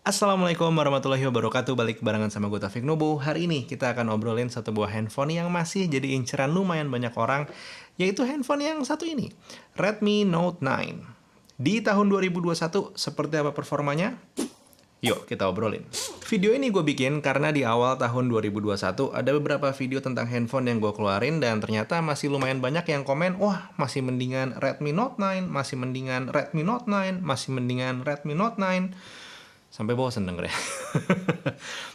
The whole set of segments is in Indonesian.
Assalamualaikum warahmatullahi wabarakatuh. Balik barengan sama gue Taufik Nubu. Hari ini kita akan obrolin satu buah handphone yang masih jadi inceran lumayan banyak orang, yaitu handphone yang satu ini, Redmi Note 9. Di tahun 2021, seperti apa performanya? Yuk kita obrolin. Video ini gue bikin karena di awal tahun 2021 ada beberapa video tentang handphone yang gue keluarin dan ternyata masih lumayan banyak yang komen, wah masih mendingan Redmi Note 9, masih mendingan Redmi Note 9, masih mendingan Redmi Note 9. Sampai bosen denger ya.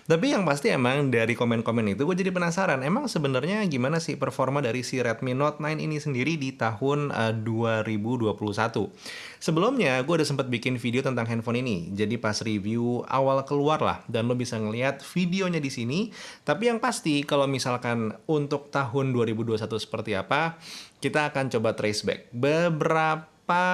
Tapi yang pasti emang dari komen-komen itu gue jadi penasaran, emang sebenarnya gimana sih performa dari si Redmi Note 9 ini sendiri di tahun 2021. Sebelumnya gue udah sempat bikin video tentang handphone ini. Jadi pas review awal keluar lah dan lo bisa ngeliat videonya di sini. Tapi yang pasti kalau misalkan untuk tahun 2021 seperti apa, kita akan coba trace back beberapa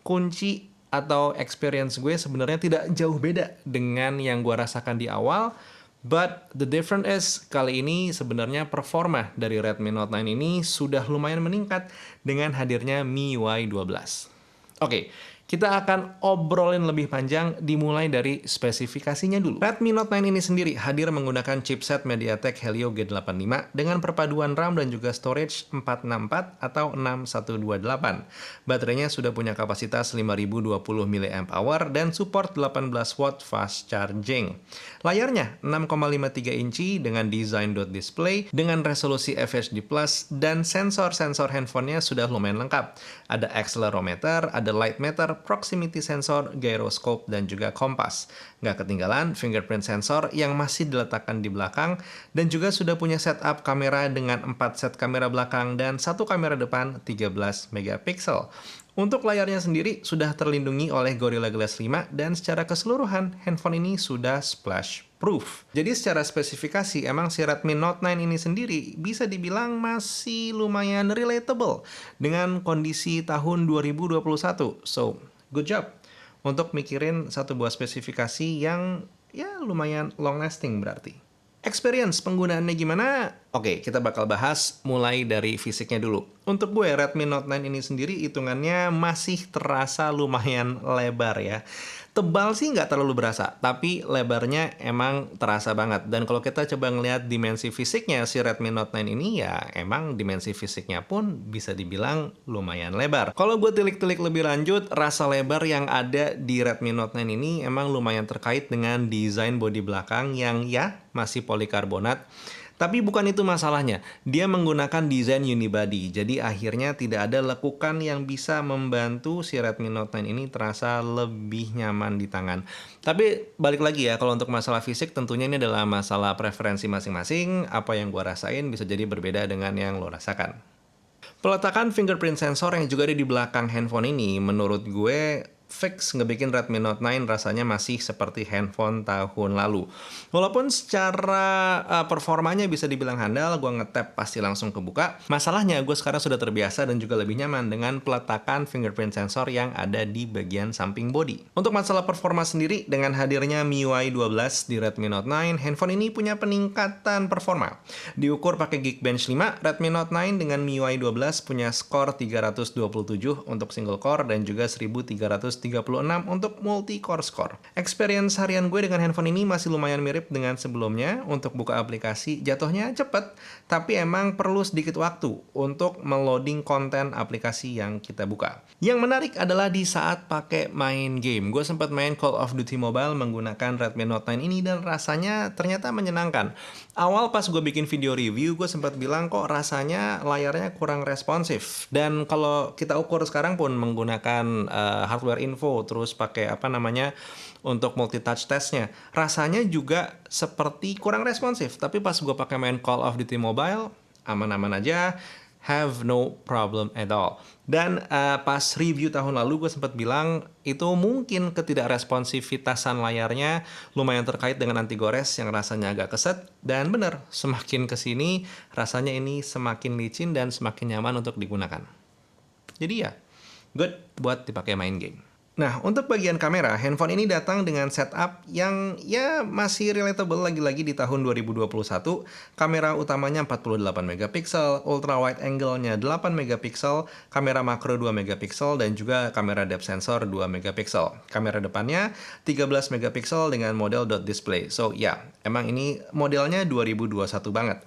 kunci atau experience gue sebenarnya tidak jauh beda dengan yang gue rasakan di awal, but the difference is kali ini sebenarnya performa dari Redmi Note 9 ini sudah lumayan meningkat dengan hadirnya MIUI 12. Oke, kita akan obrolin lebih panjang dimulai dari spesifikasinya dulu. Redmi Note 9 ini sendiri hadir menggunakan chipset MediaTek Helio G85 dengan perpaduan RAM dan juga storage 464 atau 6128. Baterainya sudah punya kapasitas 5020 mAh dan support 18 watt fast charging. Layarnya 6,53 inci dengan design dot display dengan resolusi FHD+, dan sensor-sensor handphonenya sudah lumayan lengkap. Ada accelerometer, ada light meter, proximity sensor, gyroscope, dan juga kompas. Nggak ketinggalan fingerprint sensor yang masih diletakkan di belakang dan juga sudah punya setup kamera dengan 4 set kamera belakang dan satu kamera depan 13 megapiksel. Untuk layarnya sendiri sudah terlindungi oleh Gorilla Glass 5 dan secara keseluruhan handphone ini sudah splash proof. Jadi secara spesifikasi emang si Redmi Note 9 ini sendiri bisa dibilang masih lumayan relatable dengan kondisi tahun 2021. So, good job untuk mikirin satu buah spesifikasi yang ya lumayan long lasting berarti. Experience penggunaannya gimana? Oke, kita bakal bahas mulai dari fisiknya dulu. Untuk gue, Redmi Note 9 ini sendiri hitungannya masih terasa lumayan lebar ya. Tebal sih nggak terlalu berasa, tapi lebarnya emang terasa banget. Dan kalau kita coba ngelihat dimensi fisiknya si Redmi Note 9 ini, ya emang dimensi fisiknya pun bisa dibilang lumayan lebar. Kalau gue tilik-tilik lebih lanjut, rasa lebar yang ada di Redmi Note 9 ini emang lumayan terkait dengan desain bodi belakang yang ya masih polikarbonat. Tapi bukan itu masalahnya, dia menggunakan desain unibody, jadi akhirnya tidak ada lekukan yang bisa membantu si Redmi Note 9 ini terasa lebih nyaman di tangan. Tapi balik lagi ya, kalau untuk masalah fisik tentunya ini adalah masalah preferensi masing-masing, apa yang gua rasain bisa jadi berbeda dengan yang lo rasakan. Peletakan fingerprint sensor yang juga ada di belakang handphone ini menurut gue fix ngebikin Redmi Note 9 rasanya masih seperti handphone tahun lalu. Walaupun secara performanya bisa dibilang handal, gue ngetap pasti langsung kebuka. Masalahnya gue sekarang sudah terbiasa dan juga lebih nyaman dengan peletakan fingerprint sensor yang ada di bagian samping body. Untuk masalah performa sendiri, dengan hadirnya MIUI 12 di Redmi Note 9, handphone ini punya peningkatan performa. Diukur pakai Geekbench 5, Redmi Note 9 dengan MIUI 12 punya skor 327 untuk single core dan juga 1336 untuk multi-core score. Experience harian gue dengan handphone ini masih lumayan mirip dengan sebelumnya. Untuk buka aplikasi jatuhnya cepet, tapi emang perlu sedikit waktu untuk meloading konten aplikasi yang kita buka. Yang menarik adalah di saat pakai main game. Gue sempat main Call of Duty Mobile menggunakan Redmi Note 9 ini dan rasanya ternyata menyenangkan. Awal pas gue bikin video review, gue sempat bilang kok rasanya layarnya kurang responsif. Dan kalau kita ukur sekarang pun menggunakan hardware info, terus pakai untuk multi-touch testnya, rasanya juga seperti kurang responsif. Tapi pas gue pakai main Call of Duty Mobile, aman-aman aja, have no problem at all. Dan pas review tahun lalu gue sempat bilang itu mungkin ketidakresponsitivitasan layarnya lumayan terkait dengan anti gores yang rasanya agak keset. Dan bener, semakin kesini rasanya ini semakin licin dan semakin nyaman untuk digunakan. Jadi ya, good buat dipakai main game. Nah, untuk bagian kamera, handphone ini datang dengan setup yang ya masih relatable lagi-lagi di tahun 2021. Kamera utamanya 48 megapiksel, ultra wide angle-nya 8 megapiksel, kamera makro 2 megapiksel, dan juga kamera depth sensor 2 megapiksel. Kamera depannya 13 megapiksel dengan model dot display. So, ya, emang ini modelnya 2021 banget.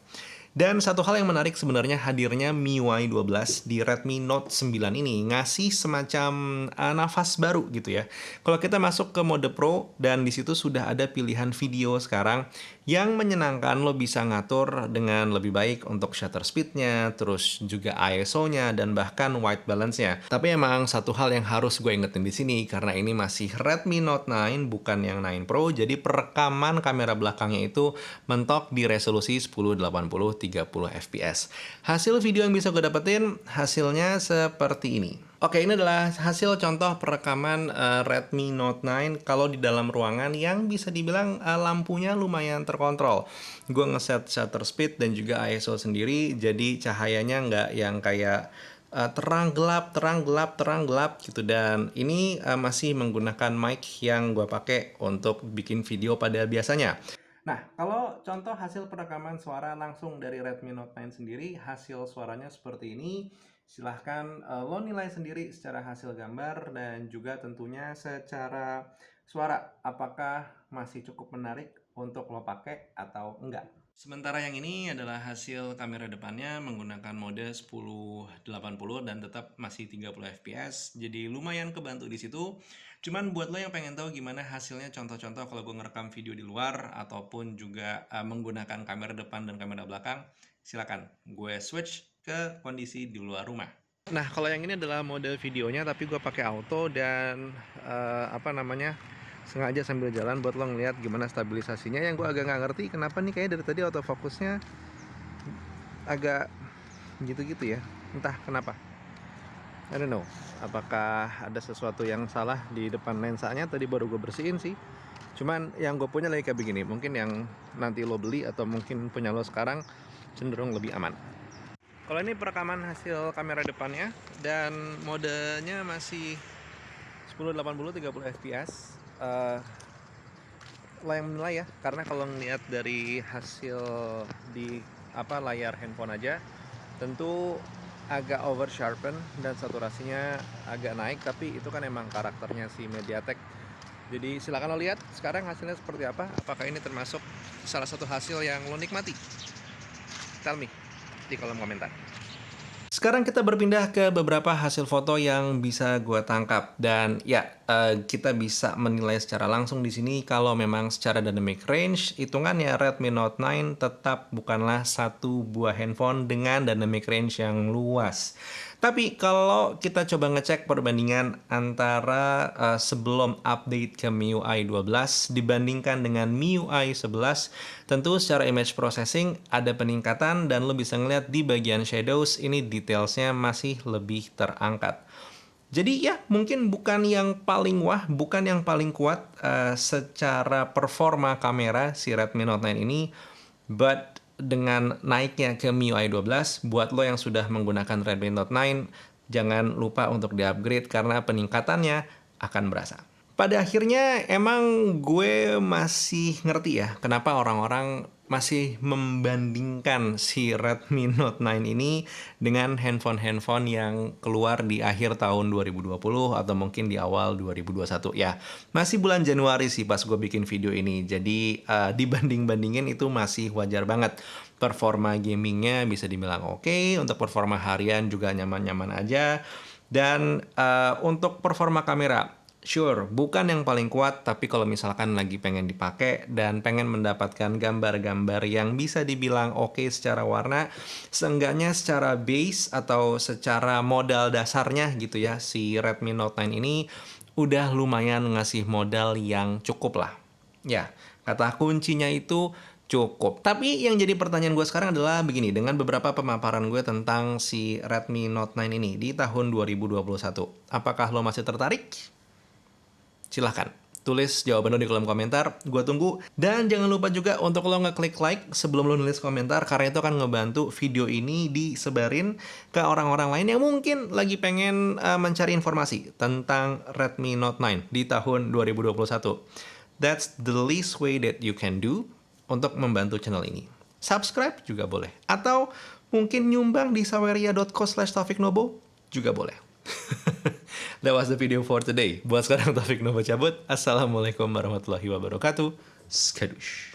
Dan satu hal yang menarik sebenarnya hadirnya MIUI 12 di Redmi Note 9 ini ngasih semacam nafas baru gitu ya. Kalau kita masuk ke mode Pro dan di situ sudah ada pilihan video sekarang yang menyenangkan, lo bisa ngatur dengan lebih baik untuk shutter speed-nya, terus juga ISO-nya dan bahkan white balance-nya. Tapi emang satu hal yang harus gue ingetin di sini karena ini masih Redmi Note 9 bukan yang 9 Pro, jadi perekaman kamera belakangnya itu mentok di resolusi 1080 30 fps. Hasil video yang bisa gue dapetin hasilnya seperti ini. Oke, ini adalah hasil contoh perekaman Redmi Note 9 kalau di dalam ruangan yang bisa dibilang lampunya lumayan terkontrol. Gue ngeset shutter speed dan juga ISO sendiri, jadi cahayanya nggak yang kayak terang gelap, terang gelap, terang gelap gitu. Dan ini masih menggunakan mic yang gue pakai untuk bikin video pada biasanya. Nah, kalau contoh hasil perekaman suara langsung dari Redmi Note 9 sendiri, hasil suaranya seperti ini. Silahkan lo nilai sendiri secara hasil gambar dan juga tentunya secara suara. Apakah masih cukup menarik untuk lo pakai atau enggak? Sementara yang ini adalah hasil kamera depannya menggunakan mode 1080 dan tetap masih 30 fps. Jadi lumayan kebantu di situ. Cuman buat lo yang pengen tahu gimana hasilnya contoh-contoh kalau gue ngerekam video di luar ataupun juga menggunakan kamera depan dan kamera belakang, silakan gue switch ke kondisi di luar rumah. Nah, kalau yang ini adalah mode videonya tapi gue pakai auto dan sengaja sambil jalan buat lo ngeliat gimana stabilisasinya. Yang gue agak nggak ngerti kenapa nih kayaknya dari tadi autofocusnya agak gitu-gitu ya, entah kenapa. I don't know, apakah ada sesuatu yang salah di depan lensanya, tadi baru gue bersihin sih. Cuman yang gue punya lagi kayak begini, mungkin yang nanti lo beli atau mungkin punya lo sekarang cenderung lebih aman. Kalau ini perekaman hasil kamera depannya dan modenya masih 1080 30 fps. Lo yang menilai ya, karena kalau ngeliat dari hasil di layar handphone aja tentu agak over sharpen dan saturasinya agak naik, tapi itu kan emang karakternya si MediaTek. Jadi silakan lo lihat sekarang hasilnya seperti apa. Apakah ini termasuk salah satu hasil yang lo nikmati? Tell me di kolom komentar. Sekarang kita berpindah ke beberapa hasil foto yang bisa gue tangkap dan ya kita bisa menilai secara langsung di sini kalau memang secara dynamic range hitungannya Redmi Note 9 tetap bukanlah satu buah handphone dengan dynamic range yang luas. Tapi kalau kita coba ngecek perbandingan antara sebelum update ke MIUI 12 dibandingkan dengan MIUI 11, tentu secara image processing ada peningkatan dan lo bisa ngeliat di bagian shadows ini detailsnya masih lebih terangkat. Jadi ya mungkin bukan yang paling wah, bukan yang paling kuat secara performa kamera si Redmi Note 9 ini, but dengan naiknya ke MIUI 12, buat lo yang sudah menggunakan Redmi Note 9, jangan lupa untuk di-upgrade karena peningkatannya akan berasa. Pada akhirnya emang gue masih ngerti ya kenapa orang-orang masih membandingkan si Redmi Note 9 ini dengan handphone-handphone yang keluar di akhir tahun 2020 atau mungkin di awal 2021 ya. Masih bulan Januari sih pas gue bikin video ini, jadi dibanding-bandingin itu masih wajar banget. Performa gamingnya bisa dibilang oke, untuk performa harian juga nyaman-nyaman aja. Dan untuk performa kamera, sure, bukan yang paling kuat, tapi kalau misalkan lagi pengen dipakai dan pengen mendapatkan gambar-gambar yang bisa dibilang oke secara warna, seenggaknya secara base atau secara modal dasarnya gitu ya, si Redmi Note 9 ini udah lumayan ngasih modal yang cukup lah. Ya, kata kuncinya itu cukup. Tapi yang jadi pertanyaan gue sekarang adalah begini, dengan beberapa pemaparan gue tentang si Redmi Note 9 ini di tahun 2021, apakah lo masih tertarik? Silahkan Tulis jawaban lo di kolom komentar, gue tunggu. Dan jangan lupa juga untuk lo ngeklik like sebelum lo nulis komentar, karena itu akan ngebantu video ini disebarin ke orang-orang lain yang mungkin lagi pengen mencari informasi tentang Redmi Note 9 di tahun 2021. That's the least way that you can do untuk membantu channel ini. Subscribe juga boleh. Atau mungkin nyumbang di saweria.co/taufiknobo juga boleh. That was the video for today. Buat sekarang Taufik Novo cabut. Assalamualaikum warahmatullahi wabarakatuh. Skadush.